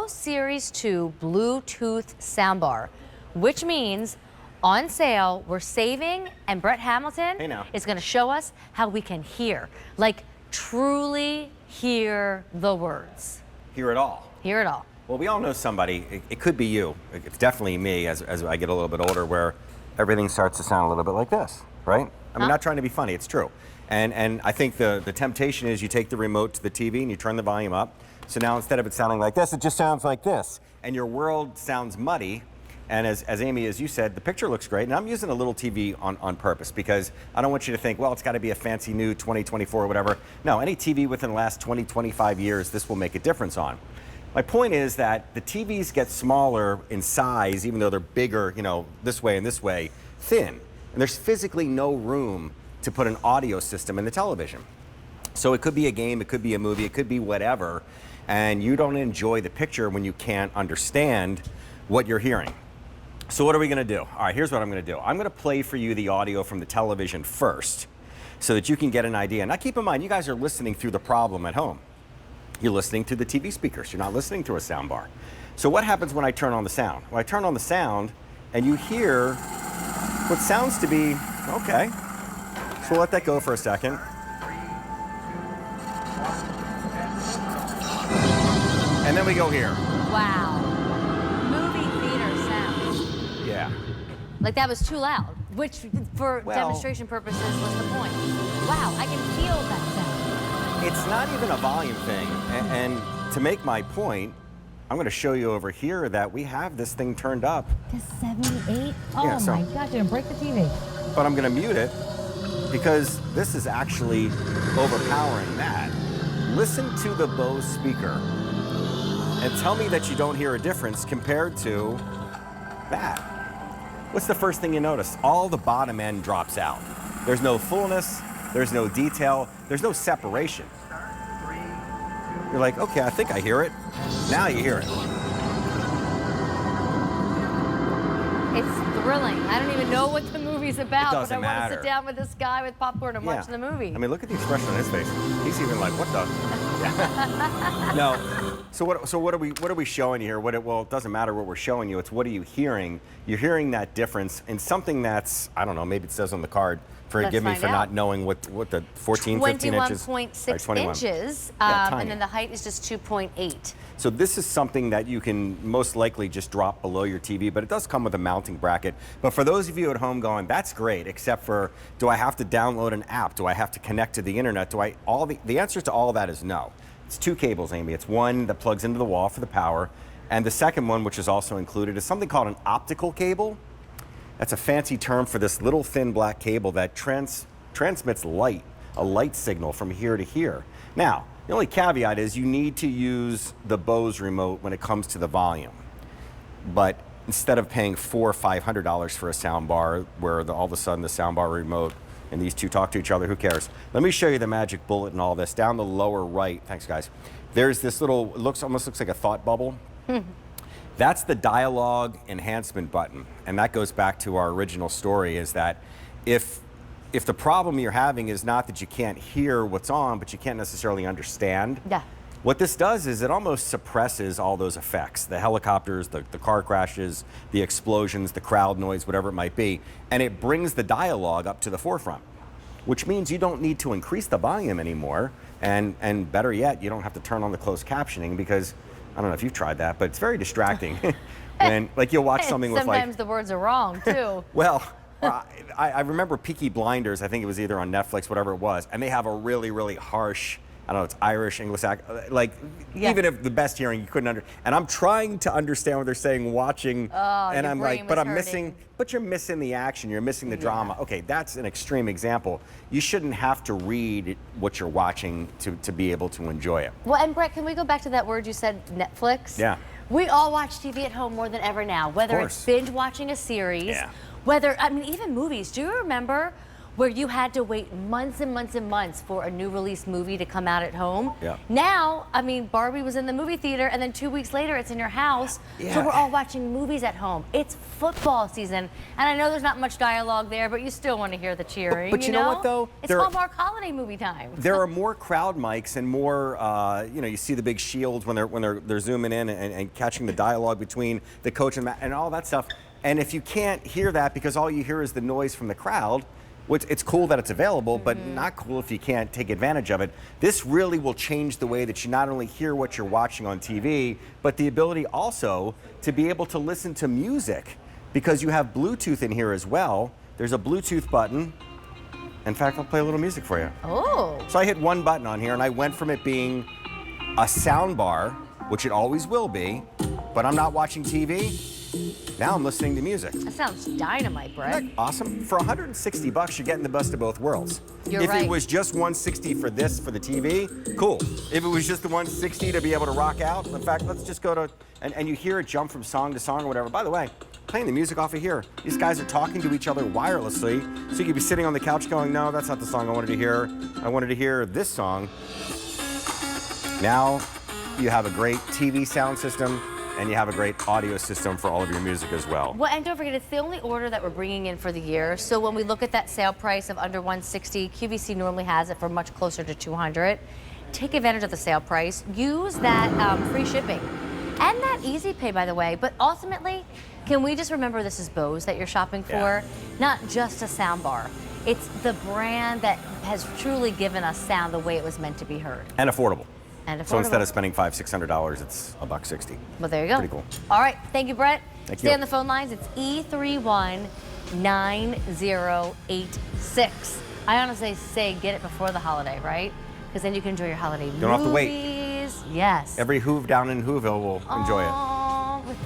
Bose Series 2 Bluetooth soundbar, which means on sale, we're saving, and Brett Hamilton is going to show us how we can hear, like truly hear the words. Hear it all. Hear it all. Well, we all know somebody, it could be you, it's definitely me as I get a little bit older, where everything starts to sound a little bit like this, right? I mean, not trying to be funny, it's true. And I think the temptation is you take the remote to the TV and you turn the volume up. So now instead of it sounding like this, it just sounds like this. And your world sounds muddy. And as Amy, as you said, the picture looks great. And I'm using a little TV on purpose because I don't want you to think, well, it's got to be a fancy new 2024 or whatever. No, any TV within the last 20, 25 years, this will make a difference on. My point is that the TVs get smaller in size, even though they're bigger, you know, this way and this way, thin. And there's physically no room to put an audio system in the television. So it could be a game, it could be a movie, it could be whatever. And you don't enjoy the picture when you can't understand what you're hearing. So what are we going to do? All right, here's what I'm going to do. I'm going to play for you the audio from the television first so that you can get an idea. Now keep in mind, you guys are listening through the problem at home. You're listening to the TV speakers. You're not listening through a sound bar. So what happens when I turn on the sound? When I turn on the sound and you hear what sounds to be, okay. So we'll let that go for a second. And then we go here. Wow. Yeah. Like that was too loud, which for demonstration purposes was the point. Wow, I can feel that sound. It's not even a volume thing. And to make my point, I'm going to show you over here that we have this thing turned up. To 78? Oh yeah, my gosh, didn't break the TV. But I'm going to mute it because this is actually overpowering that. Listen to the Bose speaker and tell me that you don't hear a difference compared to that. What's the first thing you notice? All the bottom end drops out. There's no fullness, there's no detail, there's no separation. You're like, okay, I think I hear it. Now you hear it. It's thrilling. I don't even know what the movie's about, but I want matter. to sit down with this guy with popcorn and watch the movie. I mean, look at the expression on his face. He's even like, what the? No. So what are we showing you here? Well, it doesn't matter what we're showing you. It's what are you hearing? You're hearing that difference in something that's, I don't know, maybe it says on the card. Forgive me for not knowing what the 14, 15 inches. 21.6 inches, and then the height is just 2.8. So this is something that you can most likely just drop below your TV, but it does come with a mounting bracket. But for those of you at home going, that's great, except for, do I have to download an app? Do I have to connect to the internet? The answer to all of that is no. It's two cables, Amy. It's one that plugs into the wall for the power, and the second one, which is also included, is something called an optical cable. That's a fancy term for this little thin black cable that transmits light, a light signal from here to here. Now, the only caveat is you need to use the Bose remote when it comes to the volume. But instead of paying $400 or $500 for a sound bar, where all of a sudden the sound bar remote and these two talk to each other, who cares? Let me show you the magic bullet and all this. Down the lower right, thanks guys, there's this little, almost looks like a thought bubble. That's the dialogue enhancement button. And that goes back to our original story, is that if the problem you're having is not that you can't hear what's on, but you can't necessarily understand, what this does is it almost suppresses all those effects, the helicopters, the car crashes, the explosions, the crowd noise, whatever it might be, and it brings the dialogue up to the forefront, which means you don't need to increase the volume anymore, and better yet, you don't have to turn on the closed captioning, because I don't know if you've tried that, but it's very distracting. When, like, you'll watch something with, like... Sometimes the words are wrong, too. Well, I remember Peaky Blinders. I think it was either on Netflix, whatever it was, and they have a really, really harsh, I don't know, it's Irish, English, like, even if the best hearing, you couldn't and I'm trying to understand what they're saying, watching, and I'm like, but you're missing the action, you're missing the drama. Okay, that's an extreme example. You shouldn't have to read what you're watching to be able to enjoy it. Well, and Brett, can we go back to that word you said, Netflix? Yeah. We all watch TV at home more than ever now, whether it's binge watching a series, whether, I mean, even movies. Do you remember where you had to wait months and months and months for a new release movie to come out at home. Yeah. Now, I mean, Barbie was in the movie theater, and then 2 weeks later, it's in your house. Yeah. So we're all watching movies at home. It's football season, and I know there's not much dialogue there, but you still want to hear the cheering. But you know what, though? It's Hallmark holiday movie time. There are more crowd mics and more, you know, you see the big shields when they're zooming in and catching the dialogue between the coach and all that stuff. And if you can't hear that because all you hear is the noise from the crowd, which it's cool that it's available, but not cool if you can't take advantage of it. This really will change the way that you not only hear what you're watching on TV, but the ability also to be able to listen to music because you have Bluetooth in here as well. There's a Bluetooth button. In fact, I'll play a little music for you. Oh. So I hit one button on here and I went from it being a soundbar, which it always will be, but I'm not watching TV. Now I'm listening to music. That sounds dynamite, Brett. Isn't that awesome? For $160, you're getting the best of both worlds. You're if right. it was just $160 for this, for the TV, cool. If it was just the $160 to be able to rock out, in fact, let's just go to, and you hear it jump from song to song or whatever. By the way, playing the music off of here. These guys are talking to each other wirelessly, so you could be sitting on the couch going, no, that's not the song I wanted to hear. I wanted to hear this song. Now you have a great TV sound system, and you have a great audio system for all of your music as well. Well, and don't forget, it's the only order that we're bringing in for the year. So when we look at that sale price of under $160, QVC normally has it for much closer to $200. Take advantage of the sale price. Use that free shipping and that easy pay, by the way. But ultimately, can we just remember this is Bose that you're shopping for? Yeah. Not just a soundbar. It's the brand that has truly given us sound the way it was meant to be heard. And affordable. And affordable. So instead of spending $500-600, it's $160. Well, there you go. Pretty cool. All right, thank you, Brett. Thank Stay you. on the phone lines. It's E319086. I honestly say get it before the holiday, right? Because then you can enjoy your holiday movies. Don't have to wait. Yes. Every Hoove down in Whoville will enjoy it.